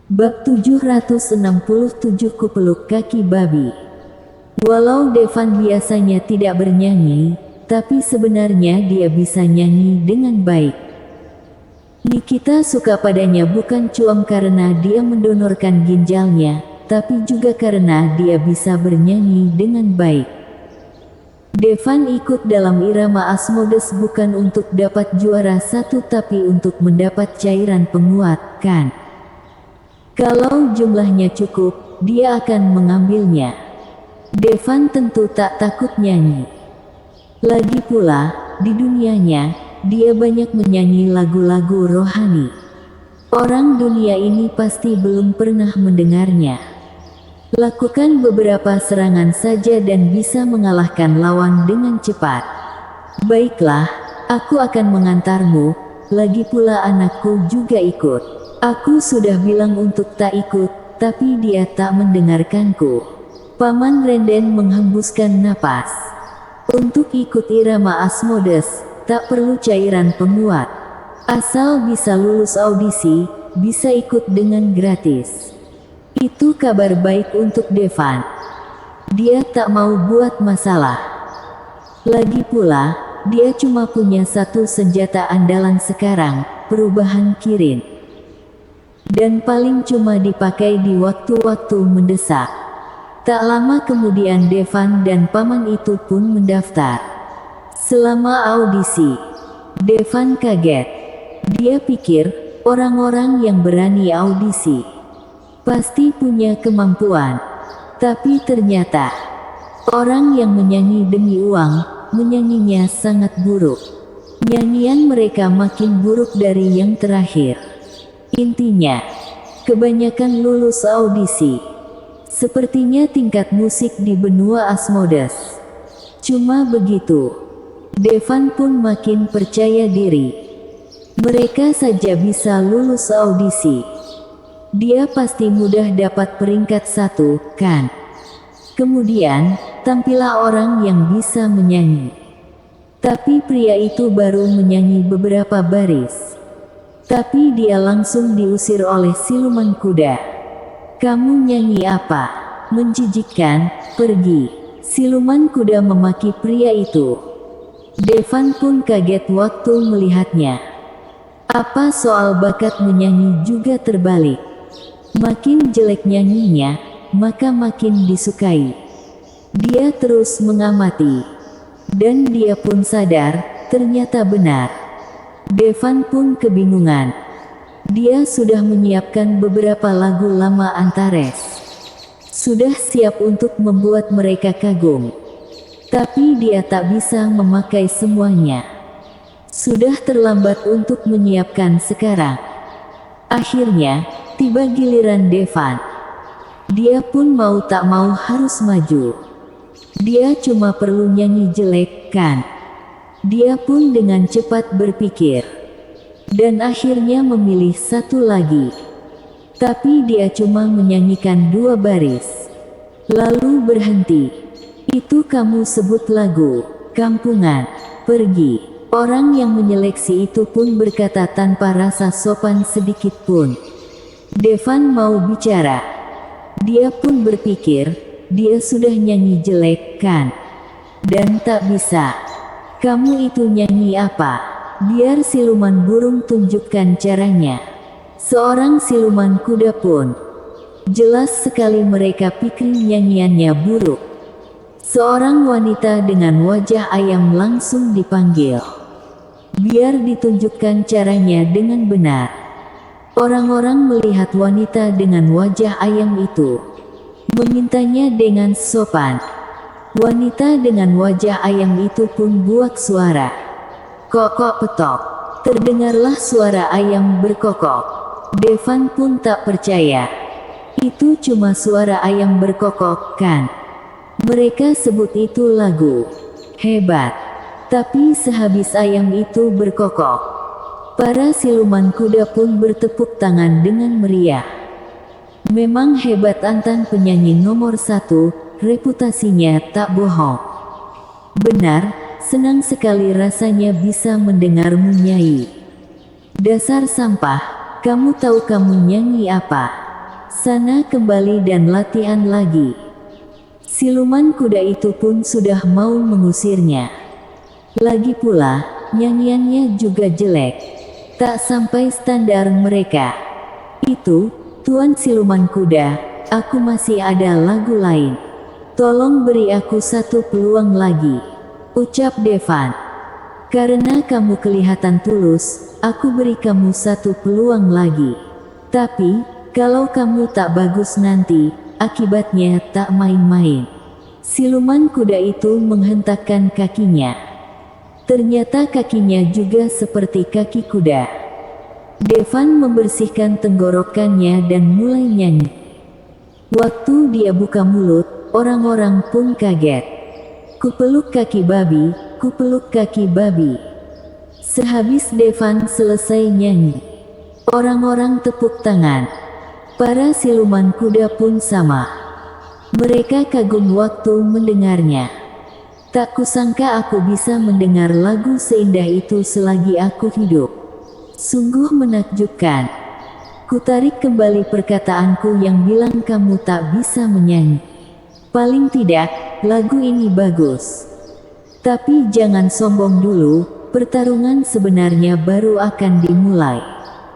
Bab 767 Kupeluk Kaki Babi. Walau Devan biasanya tidak bernyanyi, tapi sebenarnya dia bisa nyanyi dengan baik. Nikita suka padanya bukan cuma karena dia mendonorkan ginjalnya, tapi juga karena dia bisa bernyanyi dengan baik. Devan ikut dalam irama Asmodes bukan untuk dapat juara satu tapi untuk mendapat cairan penguat, kan? Kalau jumlahnya cukup, dia akan mengambilnya. Devan tentu tak takut nyanyi. Lagi pula, di dunianya, dia banyak menyanyi lagu-lagu rohani. Orang dunia ini pasti belum pernah mendengarnya. Lakukan beberapa serangan saja dan bisa mengalahkan lawan dengan cepat. Baiklah, aku akan mengantarmu, lagi pula anakku juga ikut. Aku sudah bilang untuk tak ikut, tapi dia tak mendengarkanku. Paman Renden menghembuskan napas. Untuk ikut irama Asmodes, tak perlu cairan penguat. Asal bisa lulus audisi, bisa ikut dengan gratis. Itu kabar baik untuk Devan. Dia tak mau buat masalah. Lagi pula, dia cuma punya satu senjata andalan sekarang, perubahan Kirin. Dan paling cuma dipakai di waktu-waktu mendesak. Tak lama kemudian Devan dan paman itu pun mendaftar. Selama audisi, Devan kaget. Dia pikir, orang-orang yang berani audisi pasti punya kemampuan. Tapi ternyata, orang yang menyanyi demi uang, menyanyinya sangat buruk. Nyanyian mereka makin buruk dari yang terakhir. Intinya, kebanyakan lulus audisi. Sepertinya tingkat musik di benua Asmodes. Cuma begitu, Devan pun makin percaya diri. Mereka saja bisa lulus audisi. Dia pasti mudah dapat peringkat 1, kan? Kemudian, tampillah orang yang bisa menyanyi. Tapi pria itu baru menyanyi beberapa baris. Tapi dia langsung diusir oleh siluman kuda. Kamu nyanyi apa? Menjijikkan, pergi. Siluman kuda memaki pria itu. Devan pun kaget waktu melihatnya. Apa soal bakat menyanyi juga terbalik. Makin jelek nyanyinya, maka makin disukai. Dia terus mengamati. Dan dia pun sadar, ternyata benar. Devan pun kebingungan. Dia sudah menyiapkan beberapa lagu lama Antares. Sudah siap untuk membuat mereka kagum. Tapi dia tak bisa memakai semuanya. Sudah terlambat untuk menyiapkan sekarang. Akhirnya, tiba giliran Devan. Dia pun mau tak mau harus maju. Dia cuma perlu nyanyi jelek, kan? Dia pun dengan cepat berpikir. Dan akhirnya memilih satu lagi. Tapi dia cuma menyanyikan 2 baris. Lalu berhenti. Itu kamu sebut lagu, kampungan, pergi. Orang yang menyeleksi itu pun berkata tanpa rasa sopan sedikit pun. Devan mau bicara. Dia pun berpikir, dia sudah nyanyi jelek, kan? Dan tak bisa. Kamu itu nyanyi apa? Biar siluman burung tunjukkan caranya. Seorang siluman kuda pun. Jelas sekali mereka pikir nyanyiannya buruk. Seorang wanita dengan wajah ayam langsung dipanggil. Biar ditunjukkan caranya dengan benar. Orang-orang melihat wanita dengan wajah ayam itu. Memintanya dengan sopan. Wanita dengan wajah ayam itu pun buak suara. Kokok petok. Terdengarlah suara ayam berkokok. Devan pun tak percaya. Itu cuma suara ayam berkokok, kan? Mereka sebut itu lagu. Hebat. Tapi sehabis ayam itu berkokok, para siluman kuda pun bertepuk tangan dengan meriah. Memang hebat Antan penyanyi nomor 1. Reputasinya tak bohong. Benar, senang sekali rasanya bisa mendengarmu nyanyi. Dasar sampah, kamu tahu kamu nyanyi apa? sana kembali dan latihan lagi. Siluman kuda itu pun sudah mau mengusirnya. Lagi pula, nyanyiannya juga jelek. Tak sampai standar mereka. Itu, Tuan Siluman Kuda, aku masih ada lagu lain. Tolong beri aku satu peluang lagi, ucap Devan. Karena kamu kelihatan tulus, aku beri kamu satu peluang lagi. Tapi, kalau kamu tak bagus nanti, akibatnya tak main-main. Siluman kuda itu menghentakkan kakinya. Ternyata kakinya juga seperti kaki kuda. Devan membersihkan tenggorokannya dan mulai nyanyi. Waktu dia buka mulut, orang-orang pun kaget. Kupeluk kaki babi, kupeluk kaki babi. Sehabis Devan selesai nyanyi, orang-orang tepuk tangan. Para siluman kuda pun sama. Mereka kagum waktu mendengarnya. Tak kusangka aku bisa mendengar lagu seindah itu selagi aku hidup. Sungguh menakjubkan. Kutarik kembali perkataanku yang bilang kamu tak bisa menyanyi. Paling tidak, lagu ini bagus. Tapi jangan sombong dulu, pertarungan sebenarnya baru akan dimulai.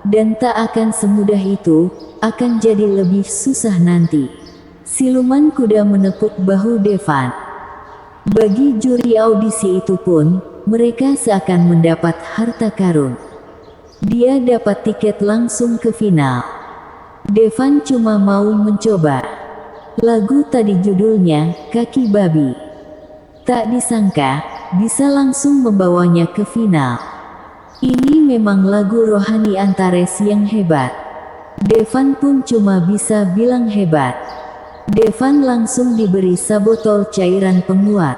Dan tak akan semudah itu, akan jadi lebih susah nanti. Siluman kuda menepuk bahu Devan. Bagi juri audisi itu pun, mereka seakan mendapat harta karun. Dia dapat tiket langsung ke final. Devan cuma mau mencoba. Lagu tadi judulnya, Kaki Babi. Tak disangka, bisa langsung membawanya ke final. Ini memang lagu rohani Antares yang hebat. Devan pun cuma bisa bilang hebat. Devan langsung diberi sabotol cairan penguat.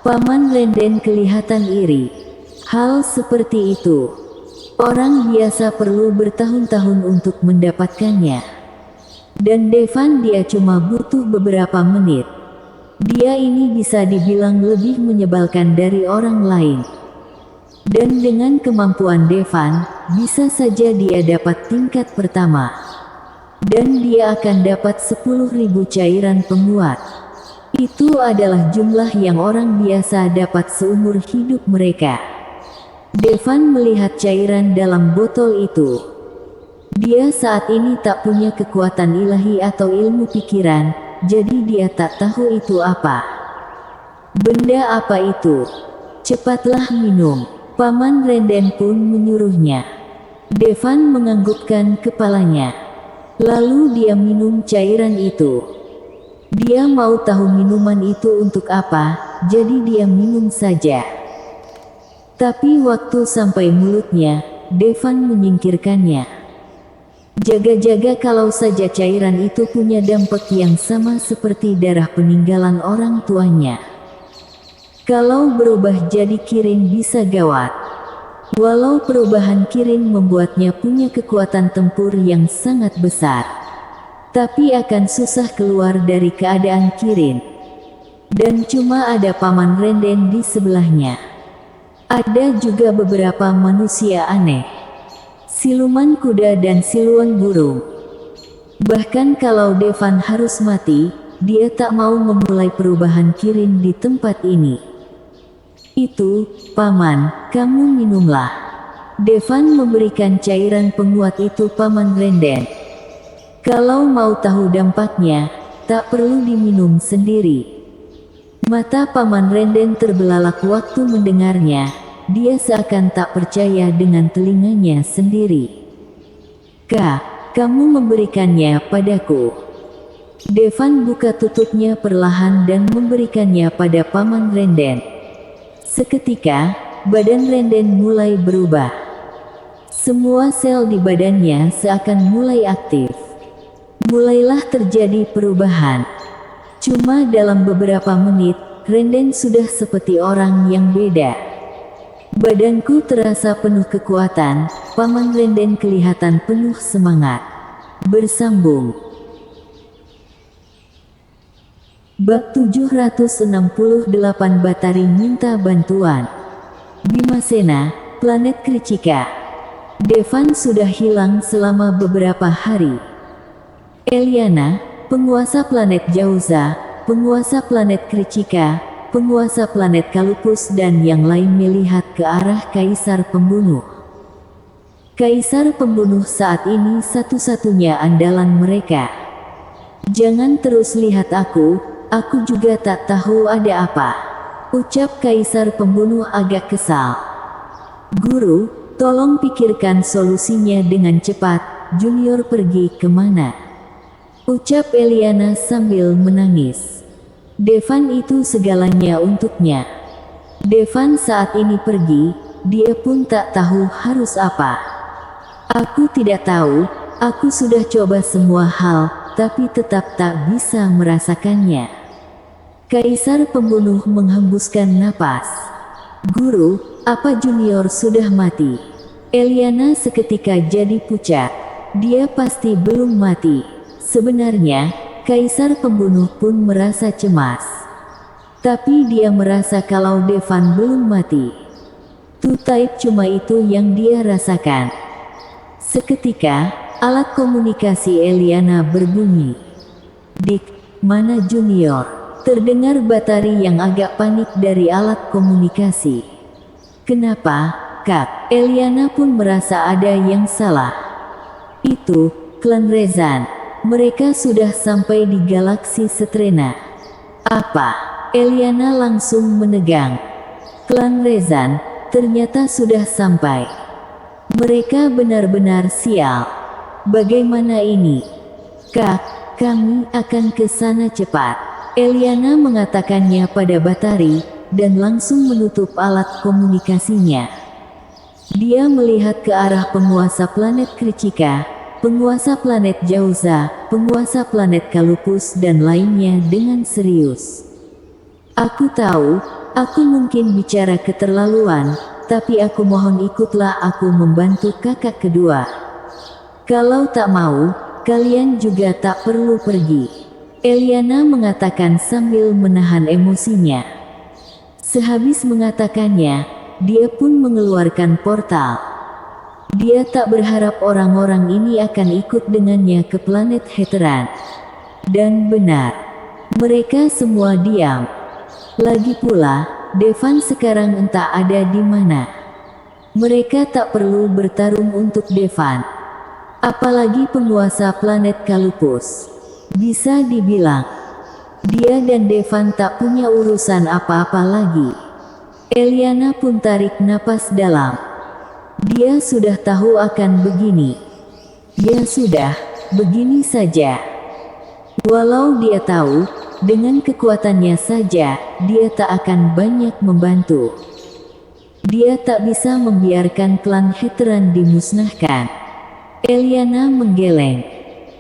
Paman Renden kelihatan iri. Hal seperti itu, orang biasa perlu bertahun-tahun untuk mendapatkannya. Dan Devan dia cuma butuh beberapa menit. Dia ini bisa dibilang lebih menyebalkan dari orang lain. Dan dengan kemampuan Devan, bisa saja dia dapat tingkat pertama. Dan dia akan dapat 10.000 cairan penguat. Itu adalah jumlah yang orang biasa dapat seumur hidup mereka. Devan melihat cairan dalam botol itu. Dia saat ini tak punya kekuatan ilahi atau ilmu pikiran, jadi dia tak tahu itu apa. Benda apa itu? Cepatlah minum. Paman Renden pun menyuruhnya. Devan menganggukkan kepalanya. Lalu dia minum cairan itu. Dia mau tahu minuman itu untuk apa, jadi dia minum saja. Tapi waktu sampai mulutnya, Devan menyingkirkannya. Jaga-jaga kalau saja cairan itu punya dampak yang sama seperti darah peninggalan orang tuanya. Kalau berubah jadi kirin bisa gawat. Walau perubahan kirin membuatnya punya kekuatan tempur yang sangat besar, tapi akan susah keluar dari keadaan kirin. Dan cuma ada Paman Renden di sebelahnya. Ada juga beberapa manusia aneh. Siluman kuda dan siluman burung. Bahkan kalau Devan harus mati, dia tak mau memulai perubahan kirin di tempat ini. Itu, Paman, kamu minumlah. Devan memberikan cairan penguat itu Paman Renden. Kalau mau tahu dampaknya, tak perlu diminum sendiri. Mata Paman Renden terbelalak waktu mendengarnya. Dia seakan tak percaya dengan telinganya sendiri. Kamu memberikannya padaku. Devan buka tutupnya perlahan dan memberikannya pada Paman Renden. Seketika, badan Renden mulai berubah. Semua sel di badannya seakan mulai aktif. Mulailah terjadi perubahan. Cuma dalam beberapa menit, Renden sudah seperti orang yang beda. Badanku terasa penuh kekuatan, Paman Renden kelihatan penuh semangat. Bersambung. Bab 768 Batari minta bantuan. Bimasena, planet Kricika. Devan sudah hilang selama beberapa hari. Eliana, penguasa planet Jauza, penguasa planet Kricika, penguasa planet Kalupus dan yang lain melihat ke arah Kaisar Pembunuh. Kaisar Pembunuh saat ini satu-satunya andalan mereka. Jangan terus lihat aku juga tak tahu ada apa, ucap Kaisar Pembunuh agak kesal. Guru, tolong pikirkan solusinya dengan cepat. Junior pergi kemana? Ucap Eliana sambil menangis. Devan itu segalanya untuknya. Devan saat ini pergi, dia pun tak tahu harus apa. Aku tidak tahu, aku sudah coba semua hal, tapi tetap tak bisa merasakannya. Kaisar Pembunuh menghembuskan napas. Guru, apa Junior sudah mati? Eliana seketika jadi pucat. Dia pasti belum mati. Sebenarnya, Kaisar Pembunuh pun merasa cemas. Tapi dia merasa kalau Devan belum mati. Tutaib cuma itu yang dia rasakan. Seketika, alat komunikasi Eliana berbunyi. Dik, mana Junior? Terdengar Batari yang agak panik dari alat komunikasi. Kenapa, Kak? Eliana pun merasa ada yang salah. Itu, klan Rezan. Mereka sudah sampai di galaksi Setrena. Apa? Eliana langsung menegang. Klan Rezan, ternyata sudah sampai. Mereka benar-benar sial. Bagaimana ini? Kak, kami akan ke sana cepat. Eliana mengatakannya pada Batari, dan langsung menutup alat komunikasinya. Dia melihat ke arah penguasa planet Kricika, penguasa planet Jauza, penguasa planet Kalupus dan lainnya dengan serius. Aku tahu, aku mungkin bicara keterlaluan, tapi aku mohon ikutlah aku membantu kakak kedua. Kalau tak mau, kalian juga tak perlu pergi. Eliana mengatakan sambil menahan emosinya. Sehabis mengatakannya, dia pun mengeluarkan portal. Dia tak berharap orang-orang ini akan ikut dengannya ke planet Heteran. Dan benar, mereka semua diam. Lagi pula, Devan sekarang entah ada di mana. Mereka tak perlu bertarung untuk Devan. Apalagi penguasa planet Kalupus. Bisa dibilang, dia dan Devan tak punya urusan apa-apa lagi. Eliana pun tarik napas dalam. Dia sudah tahu akan begini. Ya sudah, begini saja. Walau dia tahu, dengan kekuatannya saja, dia tak akan banyak membantu. Dia tak bisa membiarkan klan Heteran dimusnahkan. Eliana menggeleng.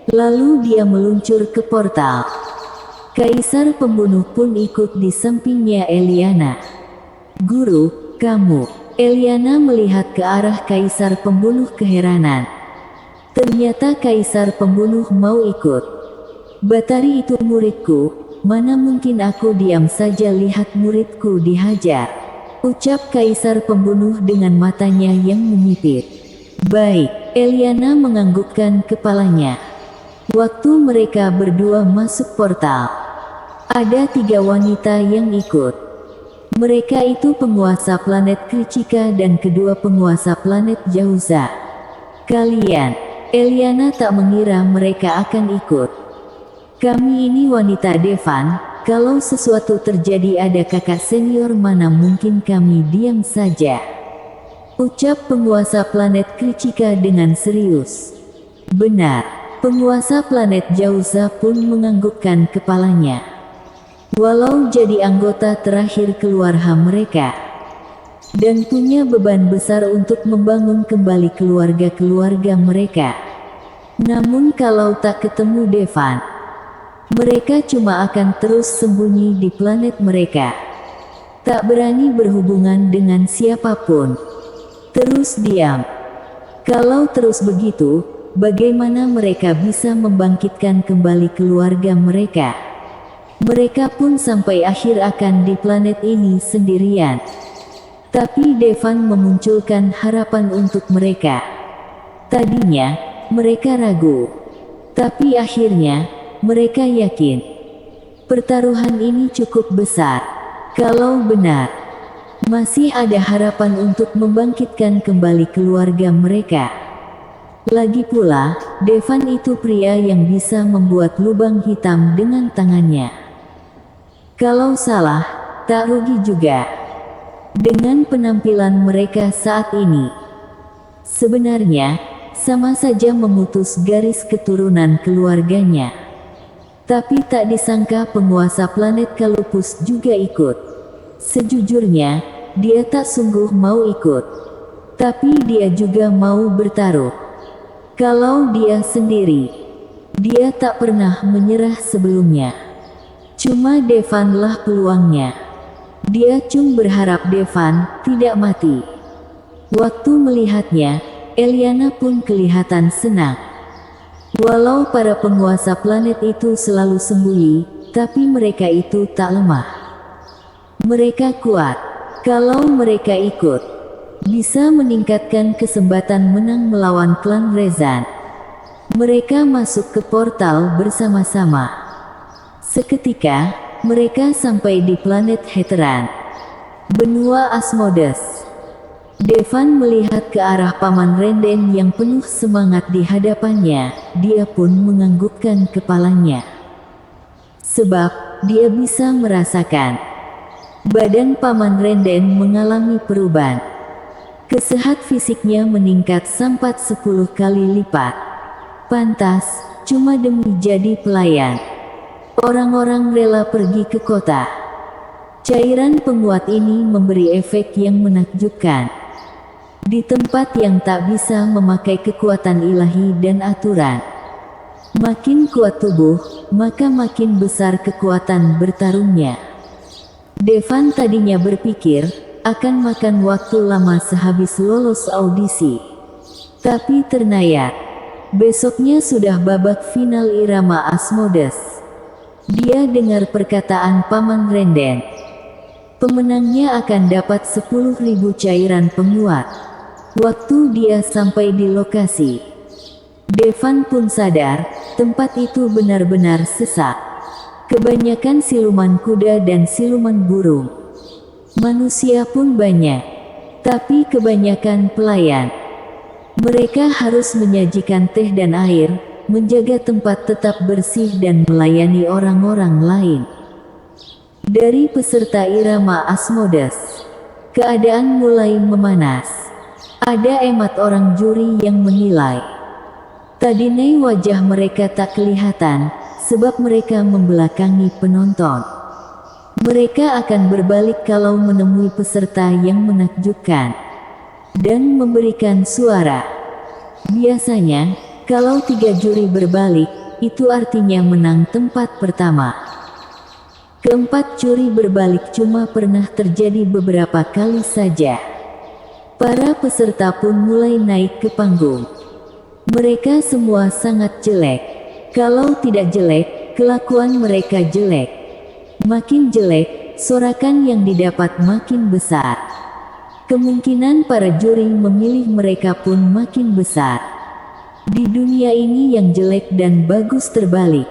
Lalu dia meluncur ke portal. Kaisar Pembunuh pun ikut di sampingnya Eliana. Guru, kamu. Eliana melihat ke arah Kaisar Pembunuh keheranan. Ternyata Kaisar Pembunuh mau ikut. Batari itu muridku. Mana mungkin aku diam saja lihat muridku dihajar, ucap Kaisar Pembunuh dengan matanya yang menyipit. Baik, Eliana menganggukkan kepalanya. Waktu mereka berdua masuk portal, ada 3 wanita yang ikut. Mereka itu penguasa planet Kricika dan kedua penguasa planet Jauza. Kalian, Eliana tak mengira mereka akan ikut. Kami ini wanita Devan, kalau sesuatu terjadi ada kakak senior mana mungkin kami diam saja, ucap penguasa planet Kricika dengan serius. Benar, penguasa planet Jauza pun menganggukkan kepalanya. Walau jadi anggota terakhir keluarga mereka, dan punya beban besar untuk membangun kembali keluarga-keluarga mereka. Namun kalau tak ketemu Devan, mereka cuma akan terus sembunyi di planet mereka. Tak berani berhubungan dengan siapapun. Terus diam. Kalau terus begitu, bagaimana mereka bisa membangkitkan kembali keluarga mereka? Mereka pun sampai akhir akan di planet ini sendirian. Tapi Devan memunculkan harapan untuk mereka. Tadinya, mereka ragu. Tapi akhirnya, mereka yakin pertaruhan ini cukup besar. Kalau benar, masih ada harapan untuk membangkitkan kembali keluarga mereka. Lagi pula, Devan itu pria yang bisa membuat lubang hitam dengan tangannya. Kalau salah, tak rugi juga. Dengan penampilan mereka saat ini, sebenarnya sama saja memutus garis keturunan keluarganya. Tapi tak disangka penguasa planet Kalupus juga ikut. Sejujurnya, dia tak sungguh mau ikut. Tapi dia juga mau bertaruh. Kalau dia sendiri, dia tak pernah menyerah sebelumnya. Cuma Devan lah peluangnya. Dia cuma berharap Devan tidak mati. Waktu melihatnya, Eliana pun kelihatan senang. Walau para penguasa planet itu selalu sembunyi, tapi mereka itu tak lemah. Mereka kuat. Kalau mereka ikut, bisa meningkatkan kesempatan menang melawan klan Rezan. Mereka masuk ke portal bersama-sama. Seketika, mereka sampai di planet Heteran, benua Asmodes. Devan melihat ke arah Paman Renden yang penuh semangat di hadapannya. Dia pun menganggukkan kepalanya. Sebab, dia bisa merasakan badan Paman Renden mengalami perubahan. Kesehat fisiknya meningkat sampai 10 kali lipat. Pantas, cuma demi jadi pelayan, orang-orang rela pergi ke kota. Cairan penguat ini memberi efek yang menakjubkan. Di tempat yang tak bisa memakai kekuatan ilahi dan aturan, makin kuat tubuh, maka makin besar kekuatan bertarungnya. Devan tadinya berpikir akan makan waktu lama sehabis lolos audisi. Tapi ternyata, besoknya sudah babak final Irama Asmodes. Dia dengar perkataan Paman Renden. Pemenangnya akan dapat 10.000 cairan penguat. Waktu dia sampai di lokasi, Devan pun sadar, tempat itu benar-benar sesak. Kebanyakan siluman kuda dan siluman burung. Manusia pun banyak, tapi kebanyakan pelayan. Mereka harus menyajikan teh dan air, menjaga tempat tetap bersih dan melayani orang-orang lain. Dari peserta Irama Asmodes, keadaan mulai memanas. Ada emat orang juri yang menilai. Tadinya wajah mereka tak kelihatan, sebab mereka membelakangi penonton. Mereka akan berbalik kalau menemui peserta yang menakjubkan dan memberikan suara. Biasanya, kalau 3 juri berbalik, itu artinya menang tempat pertama. Keempat juri berbalik cuma pernah terjadi beberapa kali saja. Para peserta pun mulai naik ke panggung. Mereka semua sangat jelek. Kalau tidak jelek, kelakuan mereka jelek. Makin jelek, sorakan yang didapat makin besar. Kemungkinan para juri memilih mereka pun makin besar. Di dunia ini yang jelek dan bagus terbalik.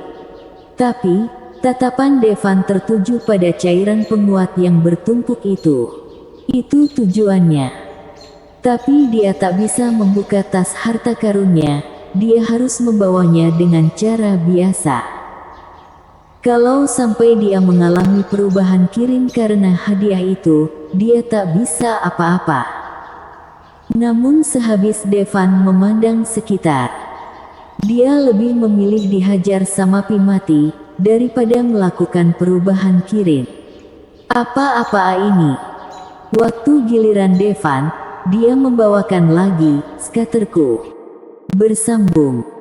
Tapi, tatapan Devan tertuju pada cairan penguat yang bertumpuk itu. Itu tujuannya. Tapi dia tak bisa membuka tas harta karunnya, dia harus membawanya dengan cara biasa. Kalau sampai dia mengalami perubahan kirim karena hadiah itu, dia tak bisa apa-apa. Namun sehabis Devan memandang sekitar, dia lebih memilih dihajar sama Pimati, daripada melakukan perubahan kirim. Apa-apa ini? Waktu giliran Devan, dia membawakan lagi, Scatterku bersambung.